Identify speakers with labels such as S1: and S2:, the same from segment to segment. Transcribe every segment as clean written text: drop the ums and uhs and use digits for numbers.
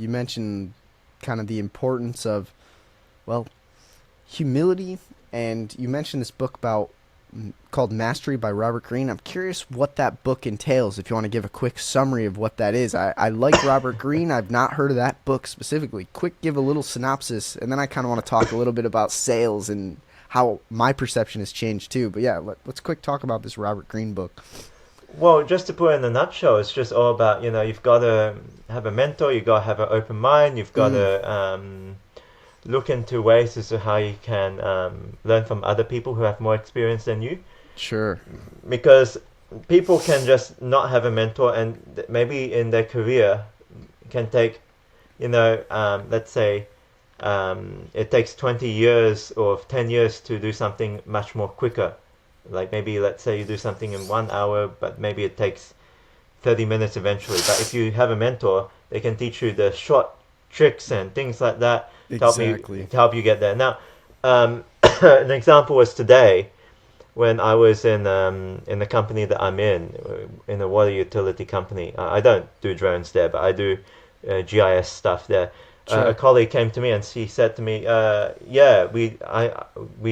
S1: you mentioned kind of the importance of, well, humility, and you mentioned this book called Mastery by Robert Greene. I'm curious what that book entails, if you want to give a quick summary of what that is. I like Robert Greene. I've not heard of that book specifically. Give a little synopsis, and then I kind of want to talk a little bit about sales and how my perception has changed too. But yeah, let's quick talk about this Robert Greene book.
S2: Well, just to put it in a nutshell, it's just all about, you've got to have a mentor, you've got to have an open mind, you've got
S1: Mm,
S2: to look into ways as to how you can learn from other people who have more experience than you.
S1: sure.
S2: Because people can just not have a mentor, and maybe in their career can take, let's say it takes 20 years or 10 years to do something much more quicker. Like maybe let's say you do something in 1 hour, but maybe it takes 30 minutes eventually. But if you have a mentor, they can teach you the short tricks and things like that
S1: Exactly.
S2: to help you get there. Now, an example was today when I was in the company that I'm in a water utility company. I don't do drones there, but I do GIS stuff there. A
S1: Sure.
S2: colleague came to me and she said to me, "Yeah, we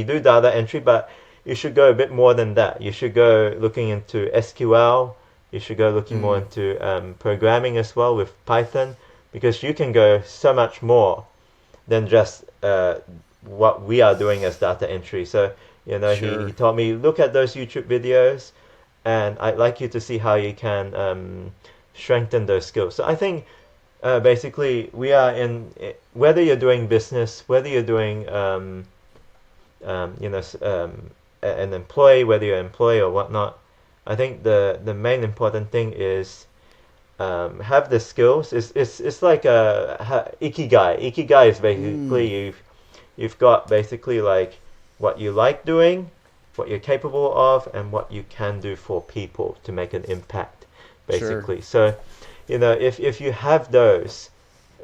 S2: do data entry, but you should go a bit more than that. You should go looking into SQL. You should go looking more
S1: Mm,
S2: into programming as well with Python, because you can go so much more than just what we are doing as data entry." So, he
S1: sure.
S2: taught me, look at those YouTube videos, and I'd like you to see how you can strengthen those skills. So I think basically we are whether you're doing business, whether you're doing an employee, whether you're an employee or whatnot. I think the main important thing is have the skills. It's like a ikigai. Ikigai is
S1: Mm,
S2: basically you've got basically like what you like doing, what you're capable of, and what you can do for people to make an impact,
S1: sure.
S2: basically. So, if you have those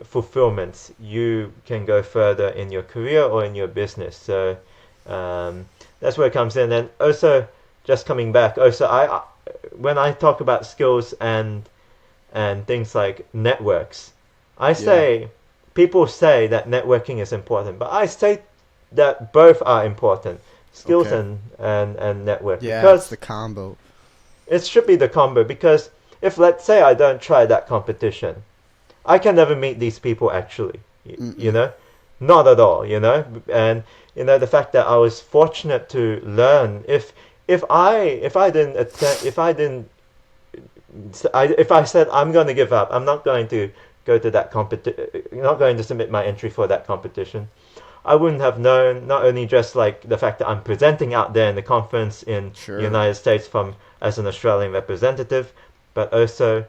S2: fulfillments, you can go further in your career or in your business. So that's where it comes in. And also, just coming back, also when I talk about skills and things like networks, I
S1: Yeah.
S2: say people say that networking is important, but I say that both are important, skills
S1: Okay.
S2: and network,
S1: Yeah, it's the
S2: because
S1: combo.
S2: it should be the combo. Because if let's say I don't try that competition, I can never meet these people actually,
S1: Mm-mm.
S2: not at all, and the fact that I was fortunate to learn. If I didn't attend, if I said I'm going to give up, I'm not going to go to that not going to submit my entry for that competition, I wouldn't have known, not only just like the fact that I'm presenting out there in the conference in the
S1: Sure.
S2: United States from as an Australian representative, but also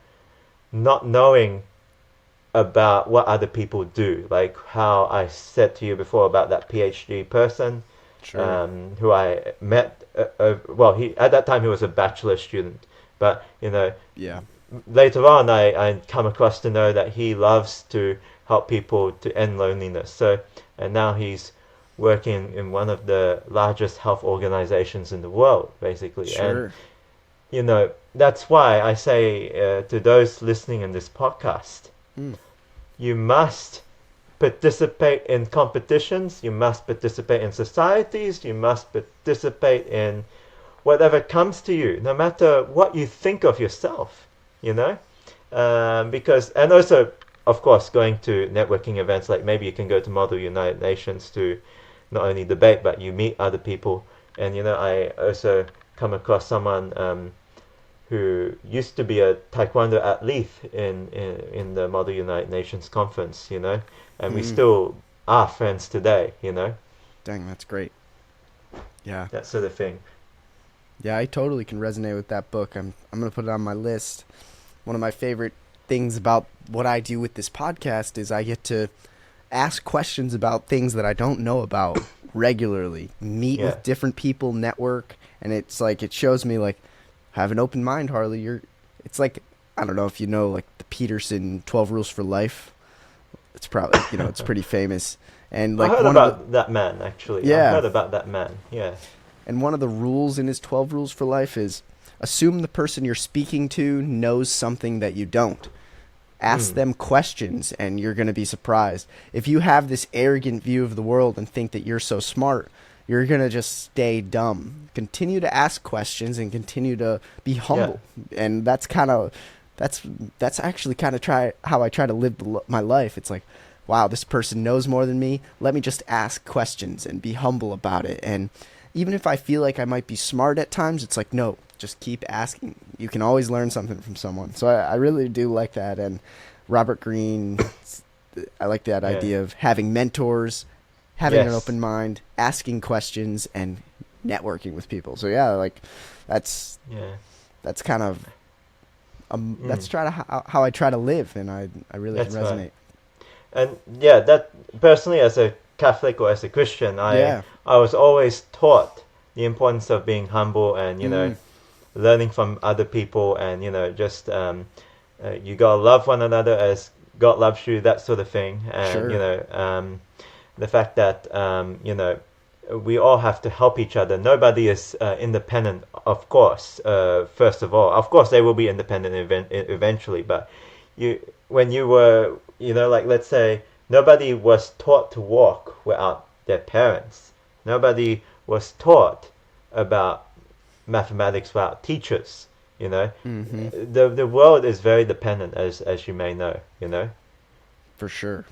S2: not knowing about what other people do, like how I said to you before about that PhD person
S1: Sure.
S2: who I met. Well, he at that time he was a bachelor student, but
S1: Yeah.
S2: later on I come across to know that he loves to help people to end loneliness. So, and now he's working in one of the largest health organizations in the world, basically. And
S1: Sure.
S2: that's why I say to those listening in this podcast,
S1: Mm,
S2: you must participate in competitions, you must participate in societies, you must participate in whatever comes to you, no matter what you think of yourself, you know? Because, and also, of course, going to networking events, like maybe you can go to Model United Nations to not only debate, but you meet other people. And, I also come across someone who used to be a taekwondo athlete in the Model United Nations conference, and we
S1: mm.
S2: still are friends today.
S1: Dang, that's great. Yeah.
S2: That sort of thing.
S1: Yeah, I totally can resonate with that book. I'm gonna put it on my list. One of my favorite things about what I do with this podcast is I get to ask questions about things that I don't know about regularly. Meet
S2: Yeah.
S1: with different people, network, and it's like it shows me like have an open mind, Harley. It's like I don't know if you know like the Peterson 12 Rules for Life. It's probably it's pretty famous. And
S2: I
S1: like
S2: heard
S1: one of the
S2: about that man, actually. I
S1: yeah,
S2: heard about that man. Yeah.
S1: and one of the rules in his 12 Rules for Life is assume the person you're speaking to knows something that you don't. Ask them questions and you're going to be surprised. If you have this arrogant view of the world and think that you're so smart, you're going to just stay dumb. Continue to ask questions and continue to be humble. And that's actually kind of how I try to live my life. It's like, wow, this person knows more than me. Let me just ask questions and be humble about it. And even if I feel like I might be smart at times, it's like, no, just keep asking. You can always learn something from someone. So I really do like that. And Robert Greene, I like that idea of having mentors, having an open mind, asking questions, and networking with people. So yeah, like that's kind of that's how I try to live, and I really resonate.
S2: Right. And that personally, as a Catholic or as a Christian, I was always taught the importance of being humble and learning from other people, and just you gotta love one another as God loves you, that sort of thing. And the fact that we all have to help each other. Nobody is independent, of course. First of all, of course, they will be independent eventually. But when you were, like let's say, nobody was taught to walk without their parents. Nobody was taught about mathematics without teachers. The world is very dependent, as you may know.
S1: For sure.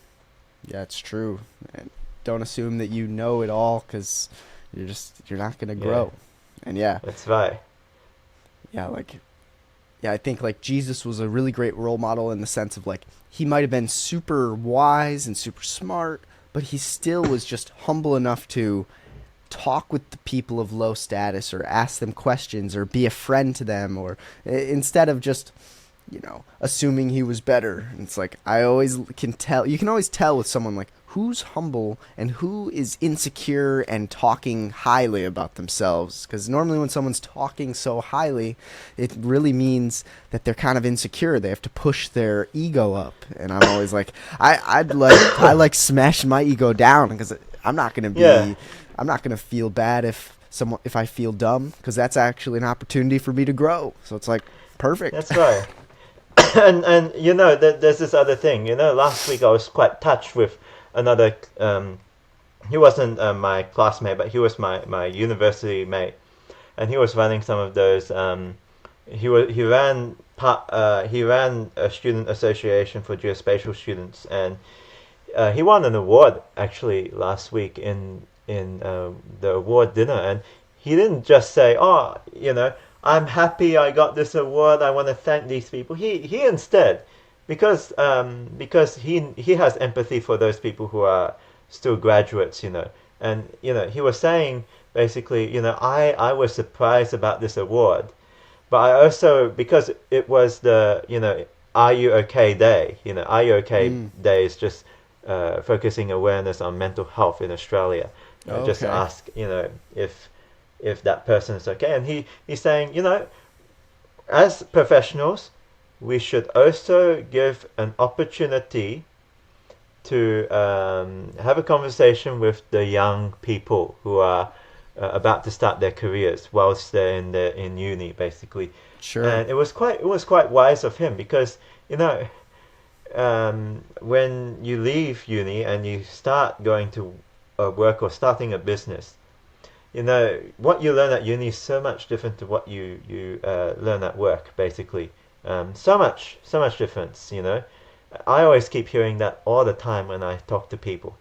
S1: Yeah, it's true. And don't assume that you know it all, because you're not going to grow. And
S2: that's right.
S1: I think like Jesus was a really great role model in the sense of like he might have been super wise and super smart, but he still was just humble enough to talk with the people of low status or ask them questions or be a friend to them, or instead of just assuming he was better. And it's like you can always tell with someone like who's humble and who is insecure and talking highly about themselves, because normally when someone's talking so highly, it really means that they're kind of insecure. They have to push their ego up, and I'm always like I like smashing my ego down, because I'm not going to feel bad if I feel dumb, because that's actually an opportunity for me to grow. So it's like perfect.
S2: That's right. and there's this other thing. Last week I was quite touched with another. He wasn't my classmate, but he was my university mate, and he was running some of those. He ran a student association for geospatial students, and he won an award actually last week in the award dinner. And he didn't just say, "Oh, I'm happy I got this award. I want to thank these people." He instead, because he has empathy for those people who are still graduates, and he was saying basically, I was surprised about this award, but I also, because it was the Are You Okay Day. Are You Okay Day is just focusing awareness on mental health in Australia. Just ask if that person is okay. And he's saying, as professionals, we should also give an opportunity to have a conversation with the young people who are about to start their careers whilst they're in uni, basically.
S1: Sure.
S2: And it was quite wise of him, because when you leave uni and you start going to work or starting a business, what you learn at uni is so much different to what you learn at work, basically. So much difference. I always keep hearing that all the time when I talk to people.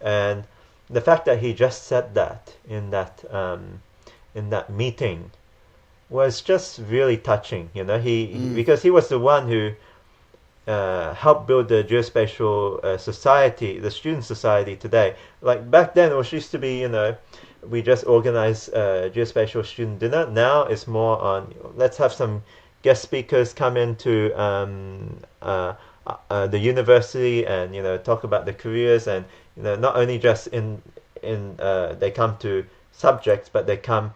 S2: And the fact that he just said that in that meeting was just really touching. Because he was the one who helped build the geospatial society, the student society today. Like back then, it used to be, we just organize geospatial student dinner. Now it's more on, let's have some guest speakers come into the university and talk about the careers, and not only just in they come to subjects, but they come.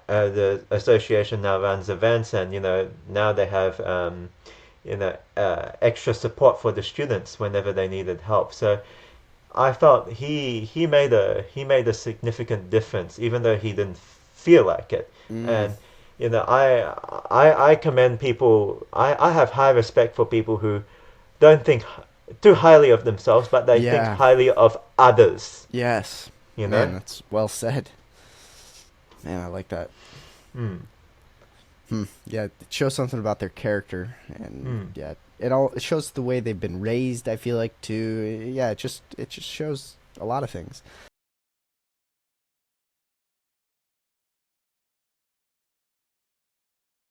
S2: The association now runs events, and now they have extra support for the students whenever they needed help. So I felt he made a significant difference, even though he didn't feel like it. And You know, I commend people. I have high respect for people who don't think too highly of themselves, but they think
S1: Yeah.
S2: highly of others.
S1: Yes.
S2: You
S1: Man,
S2: know.
S1: that's well said. Man, I like that.
S2: Hmm.
S1: Yeah, it shows something about their character, and
S2: Hmm.
S1: yeah, it shows the way they've been raised. I feel like too. Yeah, it just shows a lot of things.